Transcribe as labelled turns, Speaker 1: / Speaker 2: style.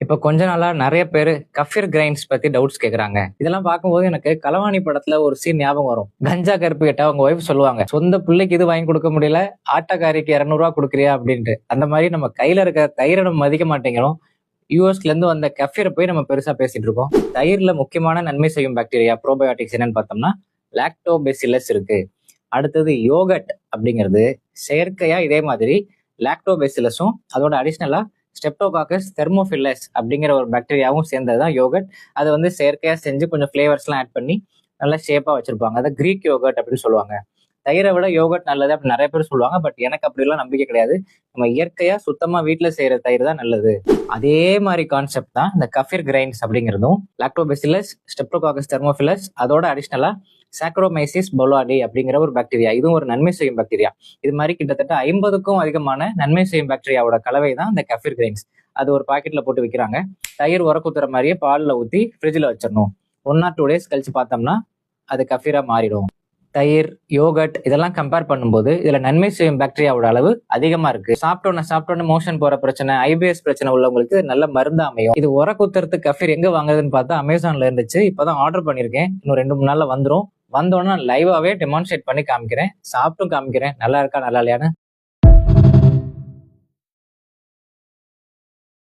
Speaker 1: இப்ப கொஞ்ச நாளா நிறைய பேரு கஃபீர் கிரைண்ட்ஸ் பத்தி டவுட்ஸ் கேக்குறாங்க. இதெல்லாம் பார்க்கும்போது எனக்கு களவாணி படத்துல ஒரு சீன் ஞாபகம் வரும். கஞ்சா கருப்பு கேட்டா அவங்க ஒய்ஃப் சொல்லுவாங்க, சொந்த பிள்ளைக்கு இது வாங்கி கொடுக்க முடியல, ஆட்டக்காரிக்கு 200 ரூபா கொடுக்குறியா அப்படின்ட்டு. அந்த மாதிரி நம்ம கையில இருக்க தயிரை நம்ம மதிக்க மாட்டேங்கிறோம். யூஎஸ்ல இருந்து வந்த கஃபீரை போய் நம்ம பெருசா பேசிட்டு இருக்கோம். தயிர்ல முக்கியமான நன்மை செய்யும் பாக்டீரியா ப்ரோபயோட்டிக்ஸ் என்னன்னு பார்த்தோம்னா லாக்டோபெசிலஸ் இருக்கு. அடுத்தது யோகட் அப்படிங்கிறது செயற்கையா இதே மாதிரி லாக்டோபெசிலஸும் அதோட அடிஷ்னலா ஸ்டெப்டோகாக்கஸ் தெர்மோஃபில்லஸ் அப்படிங்கிற ஒரு பாக்டீரியாவும் சேர்ந்ததுதான் யோகட். அதை வந்து செயற்கையா செஞ்சு கொஞ்சம் ஃபிளேவர்ஸ்லாம் ஆட் பண்ணி நல்லா ஷேப்பா வச்சிருப்பாங்க. அதை கிரீக் யோகட் அப்படின்னு சொல்லுவாங்க. தயிரை விட யோகட் நல்லது அப்படின்னு நிறைய பேர் சொல்லுவாங்க. பட் எனக்கு அப்படிலாம் நம்பிக்கை கிடையாது. நம்ம இயற்கையா சுத்தமா வீட்டுல செய்யற தயிர் தான் நல்லது. அதே மாதிரி கான்செப்ட் தான் இந்த கஃபீர் கிரைன்ஸ் அப்படிங்கிறதும். லாக்டோபெசிலஸ் ஸ்டெப்டோகாக்கஸ் தெர்மோஃபில்லஸ் அதோட அடிஷ்னலா சாக்ரோமைசிஸ் பொலாடி அப்படிங்கிற ஒரு பாக்டீரியா, இதுவும் ஒரு நன்மை செய்யும் பாக்டீரியா. இது மாதிரி கிட்டத்தட்ட 50க்கும் அதிகமான நன்மை செய்யும் பாக்டீரியாவோட கலவை தான் இந்த கஃபீர் கிரைன்ஸ். அது ஒரு பாக்கெட்ல போட்டு விற்கிறாங்க. தயிர் உர குத்துற மாதிரியே பாலில் ஊற்றி ஃப்ரிட்ஜில் வச்சிடணும். 1 or 2 days கழிச்சு பார்த்தோம்னா அது கஃபீரா மாறிடும். தயிர், யோகட் இதெல்லாம் கம்பேர் பண்ணும்போது இதுல நன்மை செய்யும் பாக்டீரியாவோட அளவு அதிகமா இருக்கு. சாப்பிட்டோன்னு மோஷன் போற பிரச்சனை, ஐபிஎஸ் பிரச்சனை உள்ளவங்களுக்கு நல்ல மருந்து அமையும். இது உர குத்துறதுக்கு கஃபீர் எங்க வாங்குறதுன்னு பார்த்தா அமேசான்ல இருந்துச்சு. இப்பதான் ஆர்டர் பண்ணிருக்கேன். இன்னும் 2-3 நாள்ல வந்துடும். வந்தோடனே லைவாவே டெமான்ஸ்ட்ரேட் பண்ணி காமிக்கிறேன், சாப்பிட்டும் காமிக்கிறேன் நல்லா இருக்கா நல்லா இல்லையான்னு.